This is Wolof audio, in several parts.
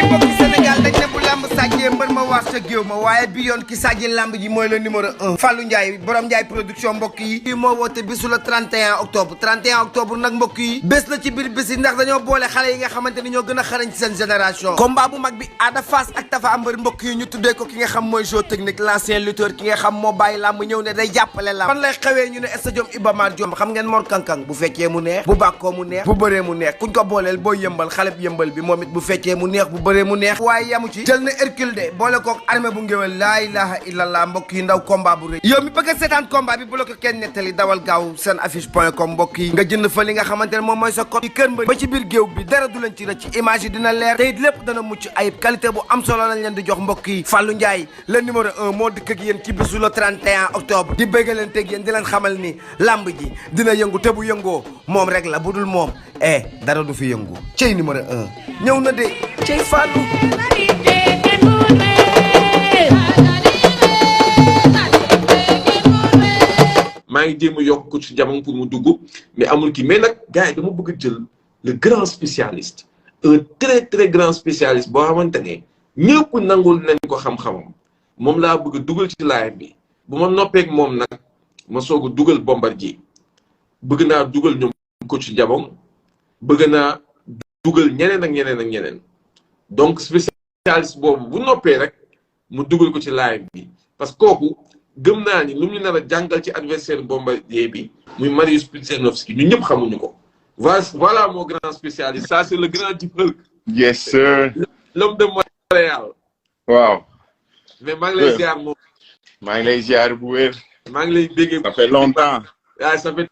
mbokki Sénégal dañ ne bu lamb sàjjee mbër ma waas sa géew ma waaye bi yoon ki sàjji lamb ji mooy le numéro 1 Fallou Ndiaye borom Ndiaye production mbokk yi kii moo woote bisu le 31 octobre 31 octobre nag mbokk yi bés la ci biir bés yi ndax dañoo boole xale yi nga xamante ni ñoo gën a xarañ ci seen génération combat bu mag bi Ada Fass ak Tapha Mbeur mbokk yi ñu tuddee ko ki nga xam mooy jeu technique l'ancien lutteur ki nga xam moo bàyyi lamb ñëw ne day jàppale lamb fan lay xewee ñu ne stadium Iba Mar Diop xam ngeen Mor Kankang bu feccee mu neex bu bàkkoo mu neex bu bëree mu neex kuñ ko booleel boo yëmbal xale bi yëmbal bi moom it bu feccee mu neex bu bëree mu neex waaye yamu ci jël na Hercule de boole kook armée bu ngéwél laa ilaha illallah mbokk yi ndaw combat bu rëy yow mi bëgg a seetaan combat bi bu la ko kenn nettali dawal gaaw seen affiche.com mbokk yi nga jënd fa li nga xamante ne moom mooy sa code yi kër mbër ba ci biir géew bi dara du leen ci rëcc image yi dina leer te it lépp dana mucc ayib qualité bu am solo lañ leen di jox mbokk yi Fallou Ndiaye le numéro 1 moo dikk ak yéen ci bisu le 31 octobre di bëgg leen teg yéen di leen xamal ni lamb ji dina yëngu te bu yëngoo moom rek la bu dul moom dara du fi yëngu cey numéro 1 ñëw na de cey Fallou maa ngi jéem a yokk ko ci jamono pour mu dugg mais amul kii mais nag gars yi dama bëgg a jël le grand spécialiste un très très grand spécialiste boo xamante ne ñëpp nangul nañ ko xam-xamam moom laa bëgg a dugal ci live bi bu ma noppeek moom nag ma soog a dugal Bombardier bëgg naa dugal ñoom ko ci jamono bëgg naa dugal ñeneen ak ñeneen ak ñeneen donc spécialiste boobu bu noppee rek mu dugal ko ci live bi parce que kooku gëm naa ni lu mu ñu nar a jàngal ci adversaire Bombardier bi muy Mariusz Pudzianowski ñu ñëpp xamuñu ko voilà mon grand spécialiste ça c'est le grand Deep Hulk. Yes sir. L'homme de Montréal. waaw. mais maa ngi lay ziar moom. maa ngi lay ziar bu wér. maa ngi lay béggee. ça fait longtemps. ah ça fait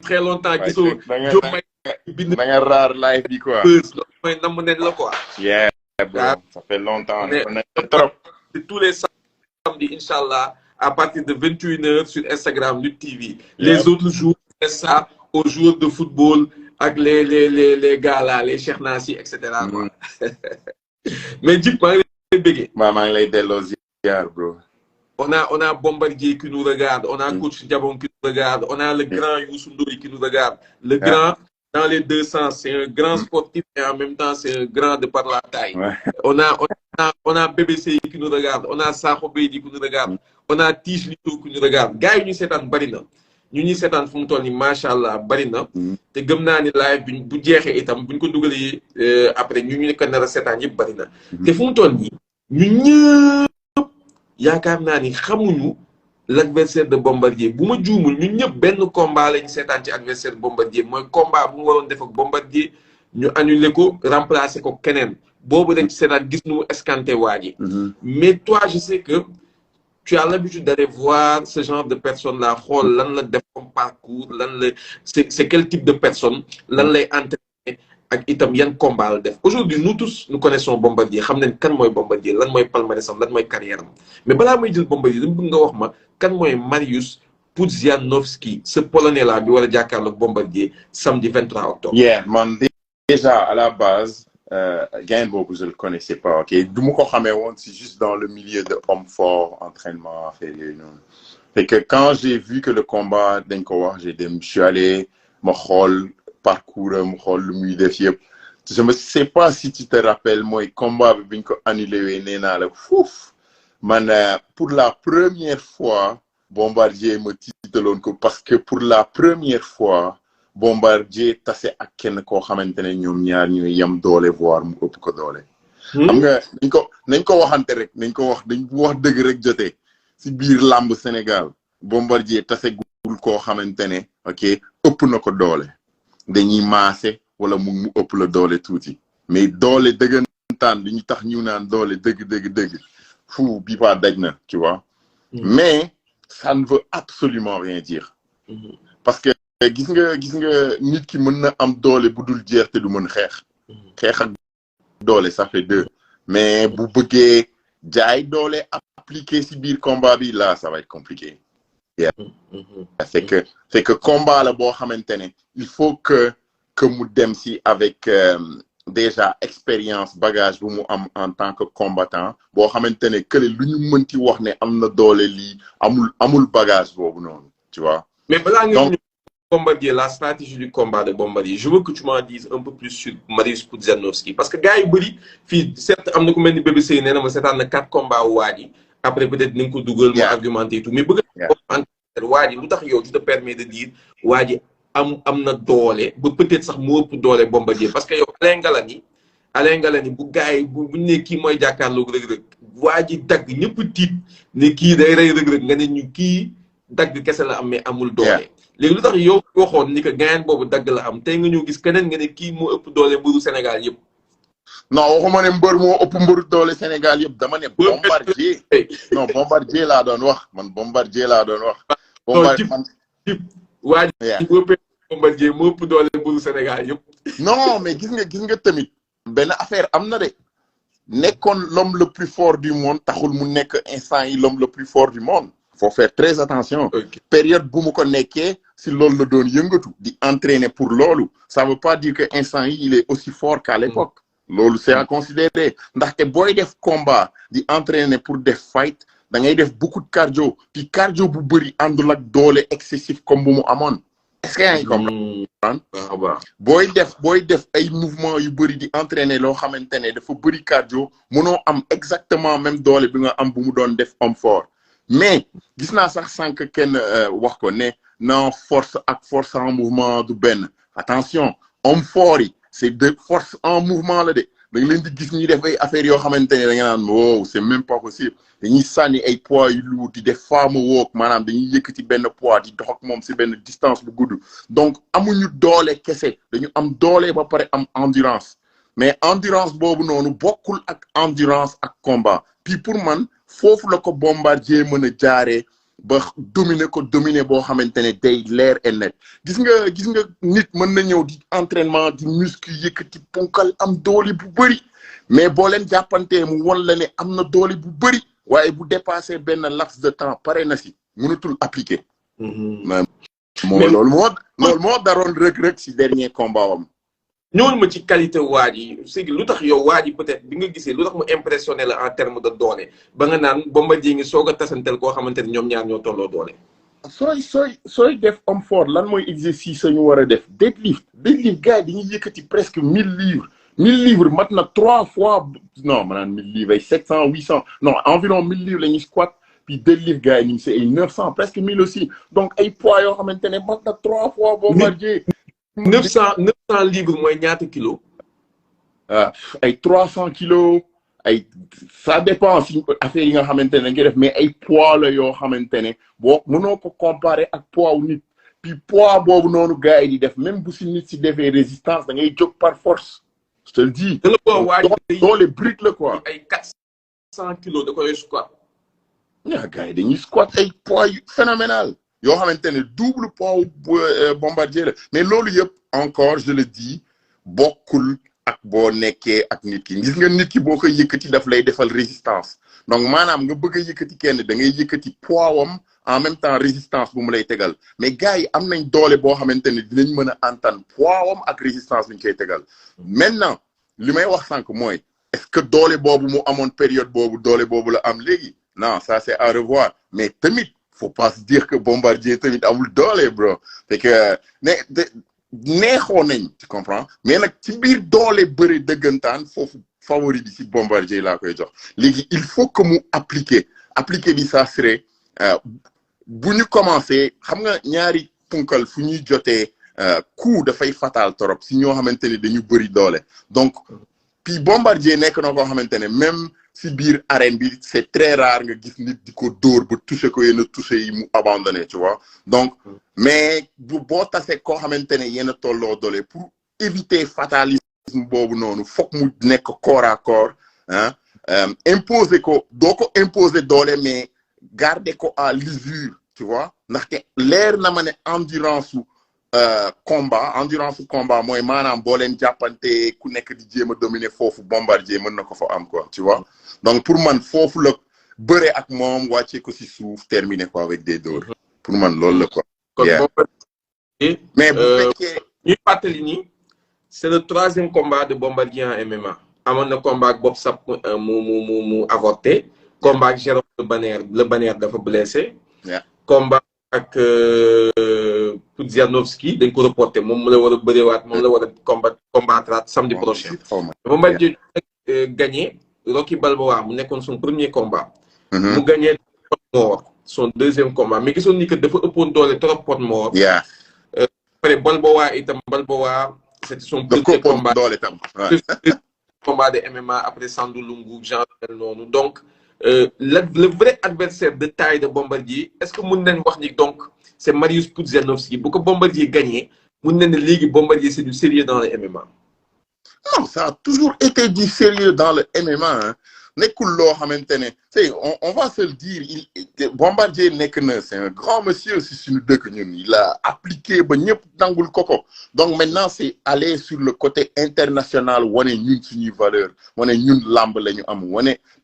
très longtemps. gisoo da nga raar live bi quoi. mooy namm nañ la quoi. yeah bro ça fait longtemps. trop. tous les samedis inchallah à partir de 21h sur Instagram Lutte TV. Les autres jours c'est ça aux jours de football avec les gars là les Cheikh Nassi et cetera quoi. mais Djip maa ngi lay béggee. maa ngi lay delloo ziar bro. On a Bombardier qui nous regarde, on a Coach Diabon qui nous regarde, on a le grand Youssou Ndoye qui nous regarde. Le grand, dans les deux sens, c'est un grand sportif et en même temps, c'est un grand de par la taille. Ouais. On a BBC qui nous regarde, on a Sakho Beydi qui nous regarde, on a Tige Lito qui nous regarde. Gars, ñu seetaan bari na. ñu seetaan fu mu toll nii macha allah bari na. te gëm naa ni live bi bu jeexee itam buñ ko dugalee après ñu ko nar a seetaan yëpp bari na. te fu mu toll nii ñun ñëpp yaakaar naa ni xamuñu l'adversaire de Bombardier bu ma juumul ñun ñëpp benn combat lañ seetaan ci adversaire Bombardier mooy combat bu mu waroon def ak Bombardier ñu annulé ko remplacé ko keneen boobu dañ ci seetaan gis nu mu escanté waa ji. mais toi je sais que tu as l'habitude d'aller voir ce genre de personnes là xool lan la def comme parcours lan la c'est quel type de personne lan lay entraîner ak itam yan combat la def. Aujourd'hui nous tous nous connaissons Bombardier xam nañ kan mooy Bombardier lan mooy palmarèsam lan mooy carrière am mais balaa may jël Bombardier dama bëgg nga wax ma kan mooy Mariusz Pudzianowski ce polonais là bi war a jàkkaarloog Bombardier samedi 23 octobre. Yeah man déjà à la base gain boobu je le connaissais pas ok du ma ko xamee woon c'est juste dans le milieu de homme fort entraînement affaire yooyu noonu. Fait que quand j'ai vu que le combat dañ ko wax je suis allé ma xool parcours am xool lu muy def yëpp je me sais pas si tu te rappelles mooy combat bi biñ ko annulé wee nee naa la fuuf man pour la première fois Bombardier ma tiitaloon ko parce que pour la première fois Bombardier tase ak kenn koo xamante ne ñoom ñaar ñooy yem doole voire mu ëpp ko doole. xam nga nañ ko waxante rek nañ ko wax dëgg rek jotee si biir làmb Sénégal Bombardier tase gul koo xamante ne ok ëpp na ko doole. dañuy maase wala mu ëpp la doole tuuti mais doole dëggantaan li ñu tax ñu naan doole dëgg fu bi pas daj na tu vois. mais ça ne veut absolument rien dire. parce que gis nga nit ki mën na am doole bu dul jeex te du mën xeex. xeex ak doole ça fait deux. mais bu bëggee jaay doole appliqué si biir combat bi là ça va être compliqué. c'est que combat la boo xamante ne il faut que mu dem si avec déjà expérience bagage bu mu am en tant que combattant boo xamante ne que lu ñu mënti wax ne am na doole lii amul bagage boobu noonu tu vois. mais balaa nga Bombardier, la stratégie du combat de Bombardier, je veux que tu m'en dises un peu plus sur Mariusz Pudzianowski. Parce que gars yi bëri fii certes am na ku mel ni BBC nee na ma seetaan na 4 combats waa ji après peut-être ni nga ko dugal moo argumenté et tout mais bëgg na waa ji lu tax yow tu te permets de dire waa ji am na doole ba peut-être sax moo ëpp doole Bombardier parce que yow Alain Ngalani bu gars yi bu ne kii mooy jàkkaarloog Reug Reug waa ji dagg ñëpp tiit ne kii day rey Reug Reug nga ne ñu kii dagg kese la am mais amul doole léegi lu tax yow waxoon ni que gaañ boobu dagg la am tey nga ñëw gis keneen nga ne kii moo ëpp doole mbëru Sénégal yëpp. non waxuma ne mbër moo ëpp mbëru doole Sénégal yëpp dama ne Bombardier non Bombardier laa doon wax man Bombardier laa doon wax. Bombardier man waa ji Bombardier moo ëpp doole mbëru Sénégal yëpp. non mais gis nga tamit benn affaire am na de nekkoon l'homme le plus fort du monde taxul mu nekk instant yi l'homme le plus fort du monde. faut faire très attention. Période bu mu ko nekkee si loolu la doon yëngatu di entraîner pour loolu ça veut pas dire que instant yi il est aussi fort qu'à l'époque. loolu c'est à considérer ndaxte booy def combat di entraîner pour def fight da ngay def beaucoup de cardio puis cardio bu bëri àndul ak doole excessif comme bu mu amoon. est-ce que yaa ngi comprendre. booy def ay mouvement yu bëri di entraîner loo xamante ne dafa bëri cardio mënoo am exactement même doole bi nga am bu mu doon def homme fort. mais gis naa sax sànq kenn wax ko ne non force ak force en mouvement du benn attention homme fort yi c'est de force en mouvement la de da nga leen di gis ñuy def ay affaires yoo xamante ne da nga naan wow c'est même pas possible dañuy sànni ay poids yu lu di def farm walk maanaam dañuy yëkkati benn poids di dox ak moom si benn distance bu gudd donc amuñu doole kese dañu am doole ba pare am endurance mais endurance boobu noonu bokkul ak endurance ak combat puis pour man foofu la ko Bombardier mën a jaaree ba dominer boo xamante ne day leer et net gis nga nit mën na ñëw di entraînement di muscle yëkkati ponkal am doole bu bëri mais boo leen jàppantee mu won la ne am na doole bu bëri waaye bu dépassé benn laps de temps pare na si mënatul appliquer. loolu moo daroon Reug si dernier combat wam. ñëwul ma ci qualité waa ji c'est lu tax yow waa ji peut-être bi nga gisee lu tax mu impressionné la en terme de doole ba nga naan Bombardier ngi soog a tasantel koo xamante ne ñoom ñaar ñoo tolloo doole. sooy def homme fort lan mooy exercice ñu war a def deadlift gars yi dañuy yëkkati presque 1000 livres 1000 livres mat na 3 fois non maanaam 1000 livres ay 700 800 non environ 1000 livres la ñuy squat puis deadlift gars yi ñu ngi c'est ay 900 presque 1000 aussi donc ay poids yoo xamante ne mat na 3 fois Bombardier. 900 livres mooy ñaata kilos. ay 300 kilos ay ça dépend si affaire yi nga xamante ne dañ koy def mais ay poids la yoo xamante ne boo mënoo ko comparer ak poids wu nit puis poids boobu noonu gars yi di def même bu si nit si defee résistance da ngay jóg par force je te le dis. dans les briques la quoi. ay 400 kilos da koy squat. gars yi dañuy squat ay poids yu phénoménal. yoo xamante ne double poids Bombardier la mais loolu yëpp encore je le dis bokkul ak boo nekkee ak nit ki gis nga nit ki boo koy yëkkati daf lay defal résistance donc maanaam nga bëgg a yëkkati kenn da ngay yëkkati poids wam en même temps résistance bu mu lay tegal mais gars yi am nañ doole boo xamante ne dinañ mën a entendre poids wam ak résistance bu ñu koy tegal maintenant li may wax sànq mooy est-ce que doole boobu mu amoon période boobu doole boobu la am léegi non ça c'est à revoir mais tamit faut pas se dire que Bombardier tamit amul doole bro c'est que neexoo nañ tu comprends mais nag ci biir doole bëri dëggantaan foofu favori bi si Bombardier laa koy jox léegi il faut que mu appliquer bi ça serait bu ñu commencé xam nga ñaari punkal fu ñuy jotee coup dafay fatal trop si ñoo xamante ne dañu bëri doole donc puis Bombardier nekk na koo xamante ne même si biir arène bi c'est très rare nga gis nit di ko dóor ba touché ko yenn touché yi mu abandonné tu vois donc mais boo tasee koo xamante ne yenn tolloo doole pour éviter fatalisme boobu noonu foog mu nekk corps à corps ah imposer ko doo ko imposer doole mais garder ko à l'usure tu vois ndaxte leer na ma ne endurance combat mooy maanaam boo leen jàppante ku nekk di jéem a dominer foofu Bombardier mën na ko fa am quoi tu vois donc pour man foofu la bëre ak moom wàcce ko si suuf terminer quoi avec des dóor pour man loolu la quoi. mais bu fekkee ñuy fàttali ni c'est le 3e combat de Bombardier en MMA amoon na combat ak Bob Sapp mu avorté combat ak Jérôme Le Banner dafa blessé combat ak Pudzianowski dañ ko reporté moom la war a bëriwaat moom la war a combattre samedi prochain. Bombardier gagné Rocky Balboa mu nekkoon son premier combat. mu gagné Pot Mort son deuxième combat mais gisoon ni que dafa ëppoon doole trop Pot Mort. après Balboa itam c'était son premier combat combat de MMA après Sandou Lungu genre noonu donc le vrai adversaire de taille de Bombardier est-ce que mën nañ wax ni donc c'est Mariusz Pudzianowski bu ko Bombardier gagné mën nañ ne léegi Bombardier c'est du sérieux dans le MMA. Non, ça a toujours été du sérieux dans le MMA. Hein. On va se le dire, Bombardier c'est un grand monsieur, il a appliqué coco. Donc maintenant, c'est aller sur le côté international, on est une valeur, on est une lambe,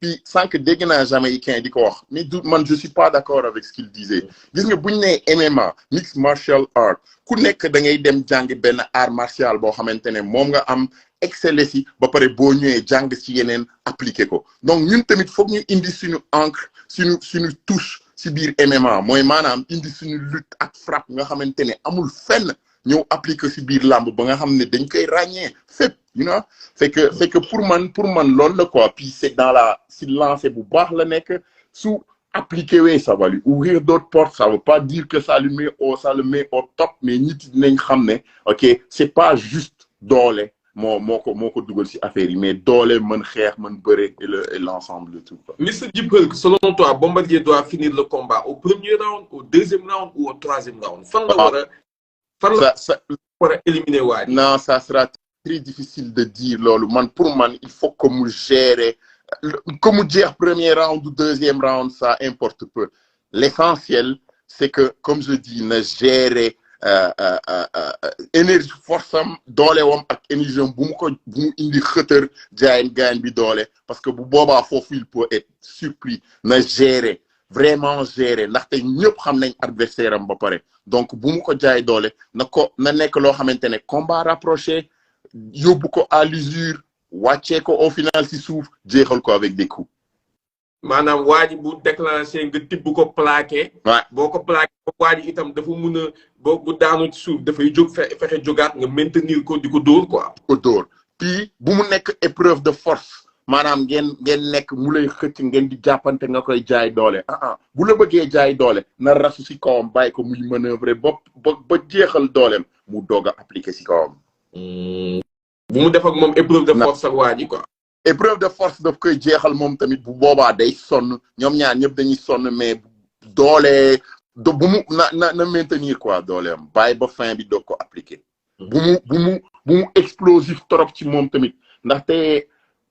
puis sans que des gens jamaïcains disent, mais man, je suis pas d'accord avec ce qu'il disait. Disons que MMA, mixed martial art, ku nek da ngay dem jàng ben art martial bo xamantene mom nga am excellence yi ba paré bo ñëwé jàng ci yenen appliquer ko donc ñun tamit fokk ñu indi suñu encre suñu touche ci biir MMA moy manam indi suñu lutte ak frappe nga xamantene amul fenn ñëw appliquer ci biir lamb ba nga xamné dañ koy ragné fépp you know fait que pour man lool la quoi puis c'est dans la si lancer bu baax la nek sous appliquer, oui, ça va lui ouvrir d'autres portes. Ça ne veut pas dire que ça le met au top, mais ok, c'est pas juste dole, mais dole, et l'ensemble de tout. Mr. Djibril, selon toi, Bombardier doit finir le combat au premier round, au deuxième round ou au troisième round? Pour éliminer Wadi. Non, ça sera très difficile de dire. Pour moi, il faut que nous gère. Comme dire premier round ou deuxième round, ça importe peu. L'essentiel, c'est que, comme je dis, ne gérer énergie force doole wam ak énergie bu mu indi xëtër jaay gagne bi doole parce que bu boobaa foofu il peut être surpris na gérer vraiment gérer ndaxte ñëpp xam nañ adversaire am ba pare donc bu mu ko jaay doole na nekk loo xamante ne combat rapproché yóbbu ko à l'usure wàccee ko au final si suuf jeexal ko avec des coups. maanaam waa ji bu déclenché nga tibb ko plaqué. waaw boo ko plaqué waa ji itam dafa mun a bu daanu ci suuf dafay jóg fexe jógaat nga maintenir ko di ko dóor quoi. ko dóor puis bu mu nekk épreuve de force maanaam ngeen nekk mu lay xëcc ngeen di jàppante nga koy jaay doole bu la bëggee jaay doole na rasu si kawam bàyyi ko muy manœuvrer ba jeexal dooleem mu doog a appliquer si kawam. bu mu def ak moom épreuve de force ak waa ji quoi. épreuve de force daf koy jeexal moom tamit bu boobaa day sonn ñoom ñaar ñëpp dañuy sonn mais doole bu mu na maintenir quoi dooleem bàyyi ba fin bi doog ko appliquer. bu mu explosif trop ci moom tamit ndaxte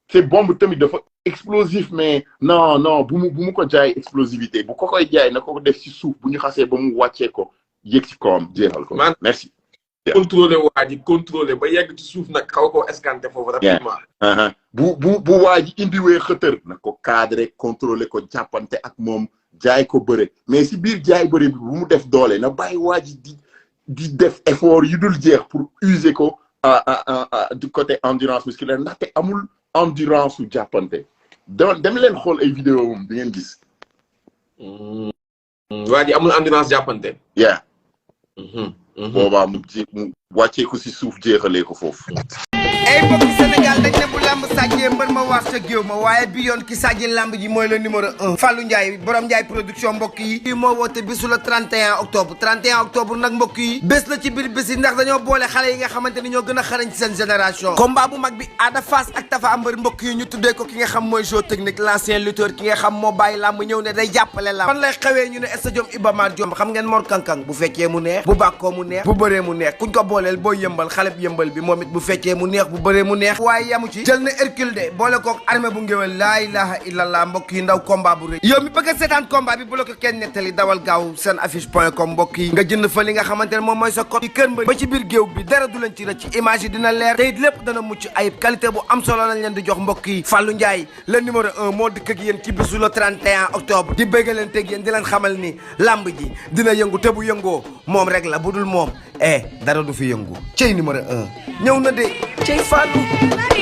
c'est bombe tamit dafa explosif mais non bu mu ko jaay explosivité bu ko koy jaay na ko def ci suuf bu ñu xasee ba mu wàccee ko yëg ci kawam jeexal ko. merci. contrôler waa ji contrôler ba yegg ci suuf nag xaw ko escanté foofu rapidement. bu waa ji indiwee xëtër na ko cadré contrôler ko jàppante ak moom jaay ko bëre mais si biir jaay bëre bi bu mu def doole na bàyyi waa ji di def effort yu dul jeex pour user ko du côté endurance musculaire ndaxte amul endurance su jàppante dem leen xool ay vidéo moom di ngeen gis. waa ji amul endurance jàppante. boobaa mu wàccee ko si suuf jeexalee ko foofu. ay mbokki Sénégal dañ ne bu lamb sàjjee mbër ma waas ca géew ma waaye bi yoon ki sàjji lamb ji mooy le numéro 1 Fallou Ndiaye borom Ndiaye production mbokk yi kii moo woote bisu la 31 octobre 31 octobre nag mbokk yi bés la ci biir bés yi ndax dañoo boole xale yi nga xamante ni ñoo gën a xarañ ci seen génération combat bu mag bi Ada Fass ak Tapha Mbeur mbokk yi ñu tuddee ko ki nga xam mooy jeu technique l'ancien lutteur ki nga xam moo bàyyi lamb ñëw ne day jàppale lamb fan lay xewee ñu ne stade Iba Mar Diop xam ngeen Mor Kankang bu fekkee mu neex bu bàkkoo mu neex bu bëree mu neex kuñ ko booleel boo yëmbal xale bi yëmbal bi moom it bu fekkee mu neex bu bëree mu neex waaye yamu ci jël na Hercule de boole kook armée bu ngéwél laa ilaha illallah mbokk yi ndaw combat bu rëy yow mi bëgg a seetaan combat bi bu la ko kenn nettali dawal gaaw seen affiche.com mbokk yi nga jënd fa li nga xamante ne moom mooy sa code yi kër mbëri ba ci biir géew bi dara du leen ci rëcc ci image yi dina leer te it lépp dana mucc ayib qualité bu am solo lañ leen di jox mbokk yi Fallou Ndiaye le numéro 1 moo dëkk ak yéen ci bisu le 31 octobre di bëgg leen teg yéen di leen xamal ni lamb ji dina yëngu te bu yëngoo moom rek la bu dul moom dara du fi yëngu cey numéro 1 ñëw na de cey Fallou